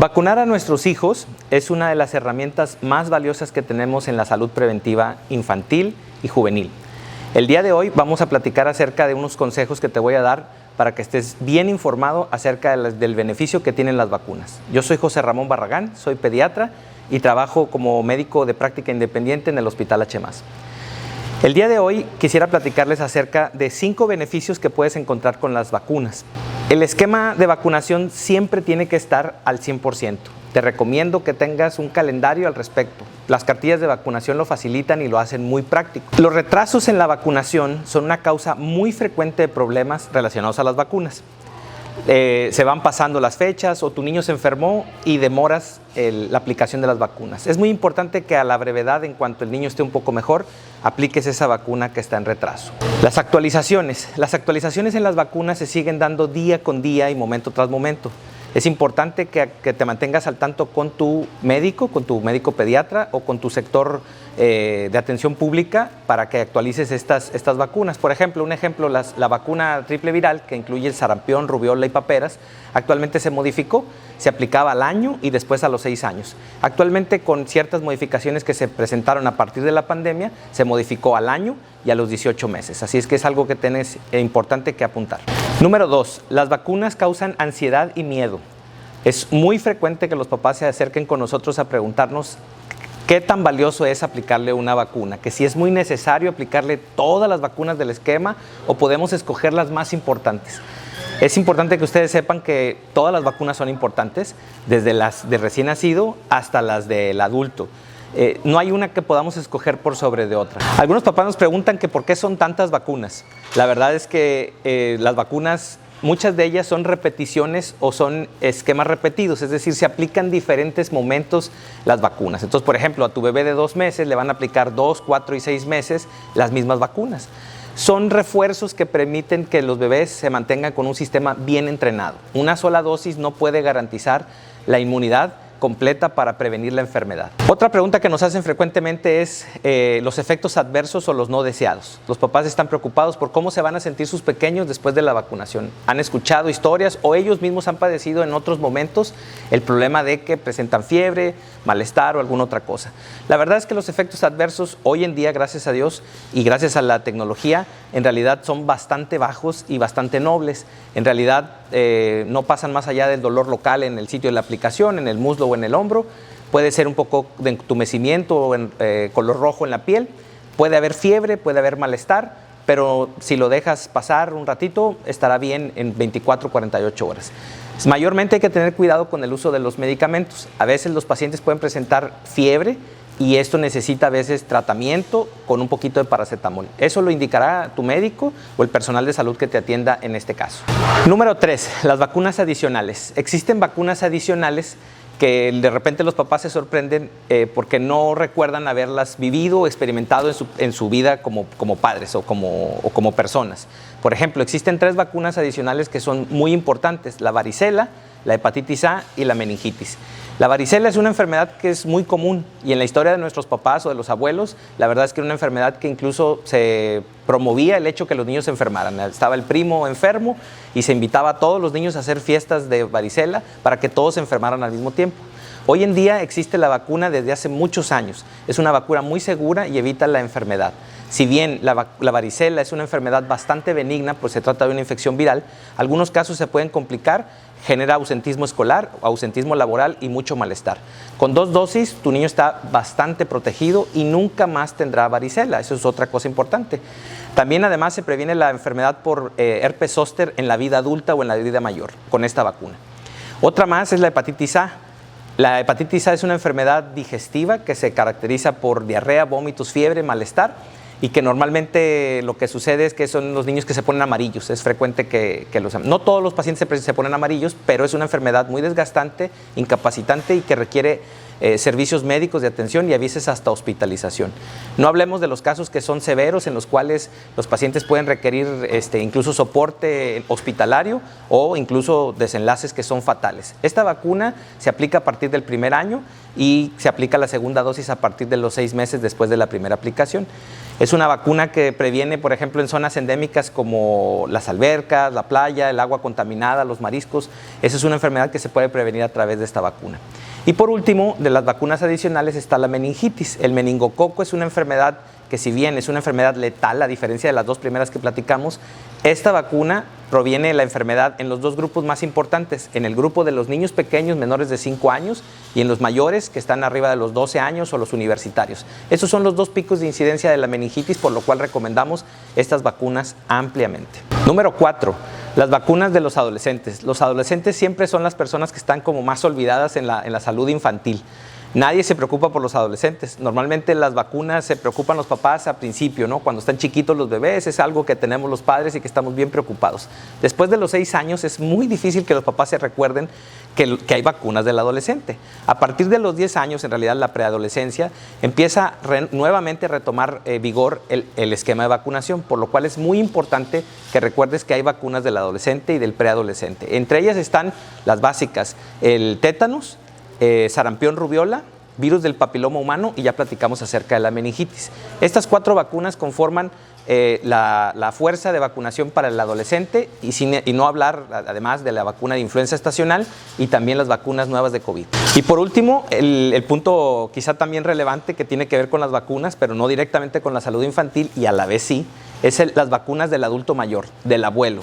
Vacunar a nuestros hijos es una de las herramientas más valiosas que tenemos en la salud preventiva infantil y juvenil. El día de hoy vamos a platicar acerca de unos consejos que te voy a dar para que estés bien informado acerca del beneficio que tienen las vacunas. Yo soy José Ramón Barragán, soy pediatra y trabajo como médico de práctica independiente en el Hospital H+. El día de hoy quisiera platicarles acerca de 5 beneficios que puedes encontrar con las vacunas. El esquema de vacunación siempre tiene que estar al 100%. Te recomiendo que tengas un calendario al respecto. Las cartillas de vacunación lo facilitan y lo hacen muy práctico. Los retrasos en la vacunación son una causa muy frecuente de problemas relacionados a las vacunas. Se van pasando las fechas o tu niño se enfermó y demoras la aplicación de las vacunas. Es muy importante que a la brevedad, en cuanto el niño esté un poco mejor, apliques esa vacuna que está en retraso. Las actualizaciones en las vacunas se siguen dando día con día y momento tras momento. Es importante que te mantengas al tanto con tu médico pediatra o con tu sector de atención pública para que actualices estas vacunas. Por ejemplo, la vacuna triple viral que incluye el sarampión, rubiola y paperas, actualmente se modificó, se aplicaba al año y después a los 6 años. Actualmente, con ciertas modificaciones que se presentaron a partir de la pandemia, se modificó al año y a los 18 meses. Así es que es algo que tienes importante que apuntar. Número 2, las vacunas causan ansiedad y miedo. Es muy frecuente que los papás se acerquen con nosotros a preguntarnos qué tan valioso es aplicarle una vacuna, que si es muy necesario aplicarle todas las vacunas del esquema o podemos escoger las más importantes. Es importante que ustedes sepan que todas las vacunas son importantes, desde las de recién nacido hasta las del adulto. No hay una que podamos escoger por sobre de otra. Algunos papás nos preguntan que por qué son tantas vacunas. La verdad es que las vacunas, muchas de ellas son repeticiones o son esquemas repetidos, es decir, se aplican en diferentes momentos las vacunas. Entonces, por ejemplo, a tu bebé de 2 meses le van a aplicar 2, 4 y 6 meses las mismas vacunas. Son refuerzos que permiten que los bebés se mantengan con un sistema bien entrenado. Una sola dosis no puede garantizar la inmunidad completa para prevenir la enfermedad. Otra pregunta que nos hacen frecuentemente es los efectos adversos o los no deseados. Los papás están preocupados por cómo se van a sentir sus pequeños después de la vacunación. Han escuchado historias o ellos mismos han padecido en otros momentos el problema de que presentan fiebre, malestar o alguna otra cosa. La verdad es que los efectos adversos hoy en día, gracias a Dios y gracias a la tecnología, en realidad son bastante bajos y bastante nobles. En realidad no pasan más allá del dolor local en el sitio de la aplicación, en el muslo o en el hombro. Puede ser un poco de entumecimiento o color rojo en la piel. Puede haber fiebre, puede haber malestar, pero si lo dejas pasar un ratito, estará bien en 24 o 48 horas. Mayormente hay que tener cuidado con el uso de los medicamentos. A veces los pacientes pueden presentar fiebre y esto necesita a veces tratamiento con un poquito de paracetamol. Eso lo indicará tu médico o el personal de salud que te atienda en este caso. Número 3, las vacunas adicionales. Existen vacunas adicionales que de repente los papás se sorprenden porque no recuerdan haberlas vivido o experimentado en su vida como padres o como personas. Por ejemplo, existen 3 vacunas adicionales que son muy importantes: la varicela, la hepatitis A y la meningitis. La varicela es una enfermedad que es muy común y en la historia de nuestros papás o de los abuelos, la verdad es que era una enfermedad que incluso se promovía el hecho que los niños se enfermaran. Estaba el primo enfermo y se invitaba a todos los niños a hacer fiestas de varicela para que todos se enfermaran al mismo tiempo. Hoy en día existe la vacuna desde hace muchos años. Es una vacuna muy segura y evita la enfermedad. Si bien la varicela es una enfermedad bastante benigna, pues se trata de una infección viral, algunos casos se pueden complicar, genera ausentismo escolar, ausentismo laboral y mucho malestar. Con 2 dosis, tu niño está bastante protegido y nunca más tendrá varicela. Eso es otra cosa importante. También, además, se previene la enfermedad por herpes zóster en la vida adulta o en la vida mayor con esta vacuna. Otra más es la hepatitis A. La hepatitis A es una enfermedad digestiva que se caracteriza por diarrea, vómitos, fiebre, malestar y que normalmente lo que sucede es que son los niños que se ponen amarillos. Es frecuente que no todos los pacientes se ponen amarillos, pero es una enfermedad muy desgastante, incapacitante y que requiere servicios médicos de atención y a veces hasta hospitalización. No hablemos de los casos que son severos, en los cuales los pacientes pueden requerir incluso soporte hospitalario o incluso desenlaces que son fatales. Esta vacuna se aplica a partir del primer año y se aplica la segunda dosis a partir de los 6 meses después de la primera aplicación. Es una vacuna que previene, por ejemplo, en zonas endémicas como las albercas, la playa, el agua contaminada, los mariscos. Esa es una enfermedad que se puede prevenir a través de esta vacuna. Y por último, de las vacunas adicionales está la meningitis. El meningococo es una enfermedad que, si bien es una enfermedad letal, a diferencia de las dos primeras que platicamos, esta vacuna proviene de la enfermedad en los dos grupos más importantes, en el grupo de los niños pequeños menores de 5 años y en los mayores que están arriba de los 12 años o los universitarios. Esos son los dos picos de incidencia de la meningitis, por lo cual recomendamos estas vacunas ampliamente. Número 4. Las vacunas de los adolescentes. Los adolescentes siempre son las personas que están como más olvidadas en la salud infantil. Nadie se preocupa por los adolescentes. Normalmente las vacunas se preocupan los papás al principio, ¿no? Cuando están chiquitos los bebés, es algo que tenemos los padres y que estamos bien preocupados. Después de los 6 años es muy difícil que los papás se recuerden que hay vacunas del adolescente. A partir de los 10 años, en realidad la preadolescencia, empieza nuevamente a retomar vigor el esquema de vacunación, por lo cual es muy importante que recuerdes que hay vacunas del adolescente y del preadolescente. Entre ellas están las básicas, el tétanos, sarampión, rubiola, virus del papiloma humano, y ya platicamos acerca de la meningitis. Estas 4 vacunas conforman la fuerza de vacunación para el adolescente y no hablar además de la vacuna de influenza estacional y también las vacunas nuevas de COVID. Y por último, el punto quizá también relevante que tiene que ver con las vacunas, pero no directamente con la salud infantil y a la vez sí, es las vacunas del adulto mayor, del abuelo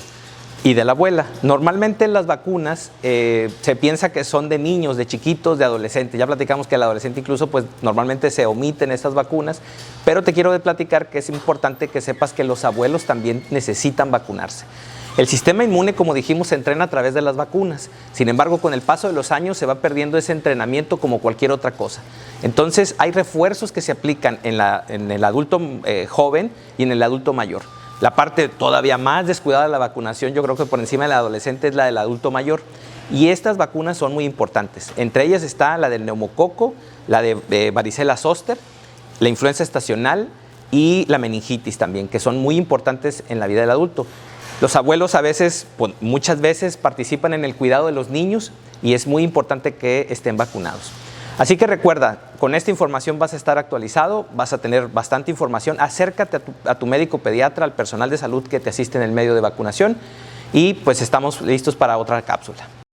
y de la abuela. Normalmente las vacunas se piensa que son de niños, de chiquitos, de adolescentes. Ya platicamos que el adolescente incluso pues normalmente se omiten estas vacunas, pero te quiero platicar que es importante que sepas que los abuelos también necesitan vacunarse. El sistema inmune, como dijimos, se entrena a través de las vacunas. Sin embargo, con el paso de los años se va perdiendo ese entrenamiento como cualquier otra cosa. Entonces hay refuerzos que se aplican en el adulto joven y en el adulto mayor. La parte todavía más descuidada de la vacunación, yo creo que por encima del adolescente, es la del adulto mayor. Y estas vacunas son muy importantes. Entre ellas está la del neumococo, la de varicela zoster, la influenza estacional y la meningitis también, que son muy importantes en la vida del adulto. Los abuelos a veces, muchas veces, participan en el cuidado de los niños y es muy importante que estén vacunados. Así que recuerda, con esta información vas a estar actualizado, vas a tener bastante información. Acércate a tu médico pediatra, al personal de salud que te asiste en el medio de vacunación y pues estamos listos para otra cápsula.